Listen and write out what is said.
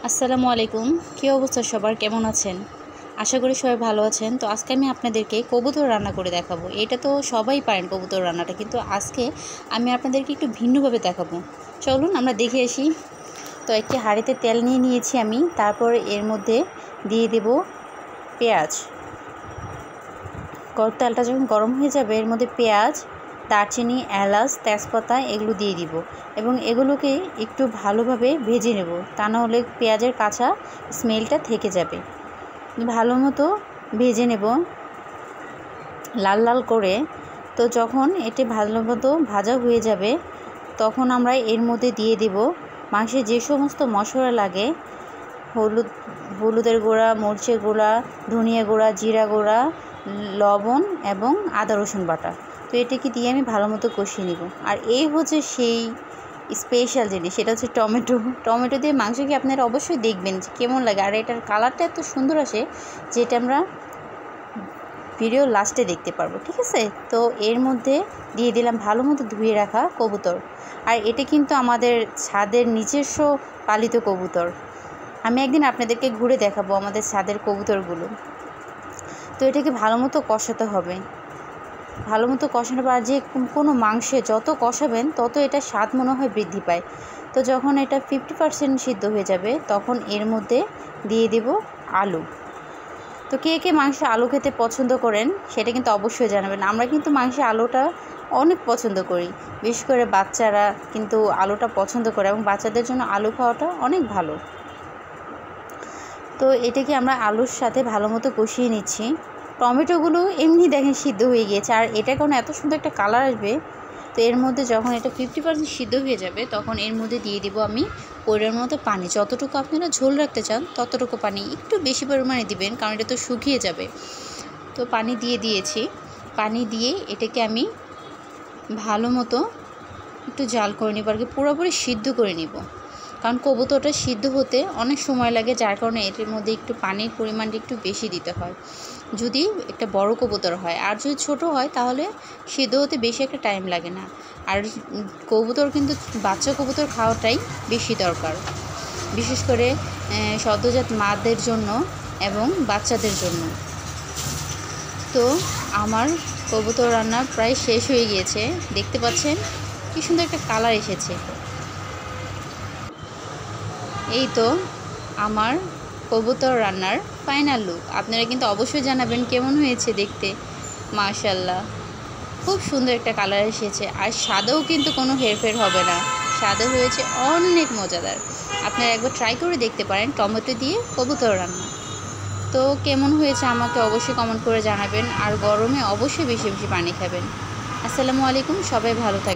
আসসালামু আলাইকুম। কী অবস্থা সবার, কেমন আছেন? আশা করি সবাই ভালো আছেন। তো আজকে আমি আপনাদেরকে কবুতর রান্না করে দেখাবো। এটা তো সবাই পারেন কবুতর রান্নাটা, কিন্তু আজকে আমি আপনাদেরকে একটু ভিন্নভাবে দেখাবো। চলুন আমরা দেখে আসি। তো একটি হাঁড়িতে তেল নিয়ে নিয়েছি আমি, তারপর এর মধ্যে দিয়ে দেব পেঁয়াজ। তেলটা যখন গরম হয়ে যাবে এর মধ্যে পেঁয়াজ, দারচিনি, এলাচ, তেজপাতা এগুলো দিয়ে দিব এবং এগুলোকে একটু ভালোভাবে ভেজে নেব, তা না হলে পেঁয়াজের কাঁচা স্মেলটা থেকে যাবে। ভালো মতো ভেজে নেব লাল লাল করে। তো যখন এটি ভালো মতো ভাজা হয়ে যাবে তখন আমরা এর মধ্যে দিয়ে দেব মাংসে যে সমস্ত মশলা লাগে, হলুদের গুঁড়া, মরিচের গুঁড়া, ধনিয়া গুঁড়া, জিরা গুঁড়া, লবণ এবং আদা রসুন বাটা। তো এটাকে দিয়ে আমি ভালো মতো কষিয়ে নিব। আর এই হচ্ছে সেই স্পেশাল জিনিস, সেটা হচ্ছে টমেটো দিয়ে মাংসকে আপনারা অবশ্যই দেখবেন যে কেমন লাগে। আর এটার কালারটা এত সুন্দর আসে যেটা আমরা ভিডিও লাস্টে দেখতে পারবো, ঠিক আছে? তো এর মধ্যে দিয়ে দিলাম ভালো মতো ধুয়ে রাখা কবুতর। আর এটা কিন্তু আমাদের ছাদের নিজস্ব পালিত কবুতর। আমি একদিন আপনাদেরকে ঘুরে দেখাবো আমাদের ছাদের কবুতরগুলো। তো এটাকে ভালো মতো কষাতে হবে। ভালো মতো কষানোর পর যে কোনো মাংসে যত কষাবেন তত এটা স্বাদ মনে হয় বৃদ্ধি পায়। তো যখন এটা 50% সিদ্ধ হয়ে যাবে তখন এর মধ্যে দিয়ে দেব আলু। তো কে কে মাংসে আলু খেতে পছন্দ করেন সেটা কিন্তু অবশ্যই জানাবেন। আমরা কিন্তু মাংসে আলুটা অনেক পছন্দ করি, বিশেষ করে বাচ্চারা কিন্তু আলুটা পছন্দ করে এবং বাচ্চাদের জন্য আলু খাওয়াটা অনেক ভালো। তো এটাকে আমরা আলুর সাথে ভালো মতো কষিয়ে নিচ্ছি। টমেটোগুলো এমনি দেখেন সিদ্ধ হয়ে গিয়েছে, আর এটা কারণ এত সুন্দর একটা কালার আসবে। তো এর মধ্যে যখন এটা 50% সিদ্ধ হয়ে যাবে তখন এর মধ্যে দিয়ে দিব আমি পরিমাণ মতো পানি। যতটুকু আপনারা ঝোল রাখতে চান ততটুকু পানি, একটু বেশি পরিমাণে দিবেন কারণ এটা তো শুকিয়ে যাবে। তো পানি দিয়ে দিয়েছি। পানি দিয়ে এটাকে আমি ভালো মতো একটু জাল করে নিব, আর কি পুরোপুরি সিদ্ধ করে নিব, কারণ কবুতরটা সিদ্ধ হতে অনেক সময় লাগে, যার কারণে এটির মধ্যে একটু পানির পরিমাণটা একটু বেশি দিতে হয় যদি একটা বড় কবুতর হয়। আর যদি ছোট হয় তাহলে সিদ্ধ হতে বেশি একটা টাইম লাগে না। আর কবুতর কিন্তু বাচ্চা কবুতর খাওয়াটাই বেশি দরকার, বিশেষ করে সদ্যজাত মাদের জন্য এবং বাচ্চাদের জন্য। তো আমার কবুতর রান্না প্রায় শেষ হয়ে গিয়েছে। দেখতে পাচ্ছেন কি সুন্দর একটা কালার এসেছে। এই তো আমার কবুতর রান্নার ফাইনাল লুক। আপনারা কিন্তু অবশ্যই জানাবেন কেমন হয়েছে দেখতে। মাশাআল্লাহ, খুব সুন্দর একটা কালার এসেছে। আর স্বাদেও কিন্তু কোনো হেরফের হবে না, স্বাদে হয়েছে অনেক মজাদার। আপনারা একবার ট্রাই করে দেখতে পারেন টমেটো দিয়ে কবুতর রান্না। তো কেমন হয়েছে আমাকে অবশ্যই কমেন্ট করে জানাবেন। আর গরমে অবশ্যই বেশি বেশি পানি খাবেন। আসসালামু আলাইকুম, সবাই ভালো থাকবেন।